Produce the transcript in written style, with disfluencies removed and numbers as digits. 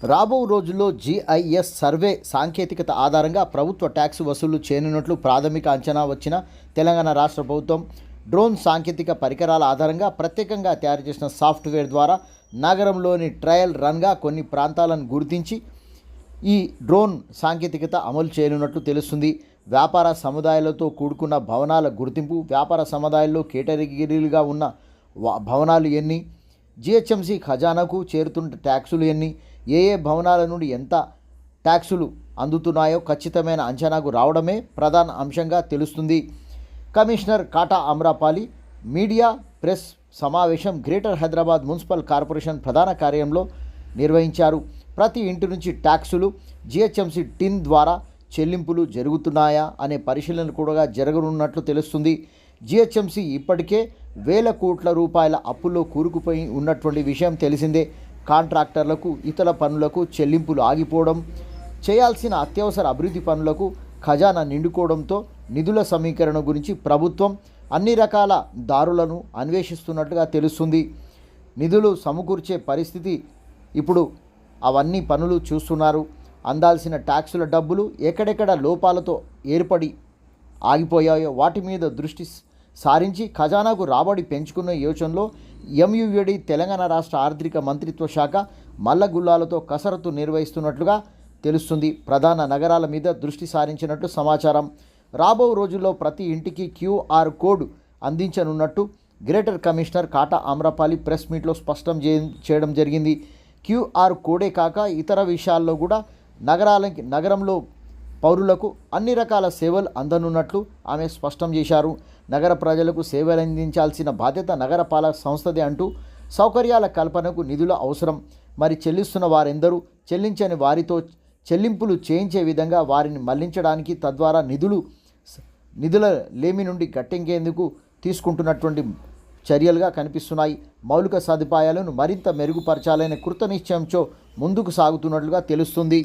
రాబో రోజుల్లో GIS survey సాంకేతికత ఆధారంగా ప్రభుత్వ ట్యాక్స్ వసూలు చేయనున్నట్లు ప్రాథమిక అంచనా వచ్చిన తెలంగాణ రాష్ట్ర ప్రభుత్వం డ్రోన్ సాంకేతిక పరికరాల ఆధారంగా ప్రత్యేకంగా తయారు చేసిన సాఫ్ట్వేర్ ద్వారా నగరంలోని ట్రయల్ రన్గా కొన్ని ప్రాంతాలను గుర్తించి ఈ డ్రోన్ సాంకేతికత అమలు చేయనున్నట్లు తెలుస్తుంది. వ్యాపార సముదాయాలతో కూడుకున్న భవనాల గుర్తింపు, వ్యాపార సముదాయాల్లో కేటగిరీలుగా ఉన్న భవనాలు ఎన్ని, జిహెచ్ఎంసీ ఖజానాకు చేరుతున్న ట్యాక్సులు ఎన్ని, ఏ భవనాల నుండి ఎంత ట్యాక్సులు అందుతున్నాయో ఖచ్చితమైన అంచనాకు రావడమే ప్రధాన అంశంగా తెలుస్తుంది. కమిషనర్ కాటా అమ్రపాలి మీడియా ప్రెస్ సమావేశం గ్రేటర్ హైదరాబాద్ మున్సిపల్ కార్పొరేషన్ ప్రధాన కార్యాలయంలో నిర్వహించారు. ప్రతి ఇంటి నుంచి ట్యాక్సులు జిహెచ్ఎంసీ టిన్ ద్వారా చెల్లింపులు జరుగుతున్నాయా అనే పరిశీలన కూడా జరగనున్నట్లు తెలుస్తుంది. జిహెచ్ఎంసీ ఇప్పటికే వేల కోట్ల రూపాయల అప్పుల్లో కూరుకుపోయి ఉన్నటువంటి విషయం తెలిసిందే. కాంట్రాక్టర్లకు, ఇతర పనులకు చెల్లింపులు ఆగిపోవడం, చేయాల్సిన అత్యవసర అభివృద్ధి పనులకు ఖజానా నిండుకోవడంతో నిధుల సమీకరణ గురించి ప్రభుత్వం అన్ని రకాల దారులను అన్వేషిస్తున్నట్టుగా తెలుస్తుంది. నిధులు సమకూర్చే పరిస్థితి ఇప్పుడు అవన్నీ పనులు చూస్తున్నారు. అందాల్సిన ట్యాక్సుల డబ్బులు ఎక్కడెక్కడ లోపాలతో ఏర్పడి ఆగిపోయాయో వాటి మీద దృష్టి సారించి ఖజానాకు రాబడి పెంచుకున్న యోచనలో ఎంయుఏడి తెలంగాణ రాష్ట్ర ఆర్థిక మంత్రిత్వ శాఖ మల్లగుల్లాలతో కసరత్తు నిర్వహిస్తున్నట్లుగా తెలుస్తుంది. ప్రధాన నగరాల మీద దృష్టి సారించినట్లు సమాచారం. రాబో రోజుల్లో ప్రతి ఇంటికి క్యూఆర్ కోడ్ అందించనున్నట్టు గ్రేటర్ కమిషనర్ కాటా అమ్రపాలి ప్రెస్ మీట్లో స్పష్టం చేయడం జరిగింది. క్యూఆర్ కోడే కాక ఇతర విషయాల్లో కూడా నగరంలో పౌరులకు అన్ని రకాల సేవలు అందనున్నట్లు ఆమె స్పష్టం చేశారు. నగర ప్రజలకు సేవలు అందించాల్సిన బాధ్యత నగరపాలక సంస్థదే అంటూ సౌకర్యాల కల్పనకు నిధుల అవసరం. మరి చెల్లిస్తున్న వారెందరూ చెల్లించని వారితో చెల్లింపులు చేయించే విధంగా వారిని మళ్లించడానికి, తద్వారా నిధుల లేమి నుండి గట్టెంకేందుకు తీసుకుంటున్నటువంటి చర్యలుగా కనిపిస్తున్నాయి. మౌలిక సదుపాయాలను మరింత మెరుగుపరచాలనే కృతనిశ్చయంతో ముందుకు సాగుతున్నట్లుగా తెలుస్తుంది.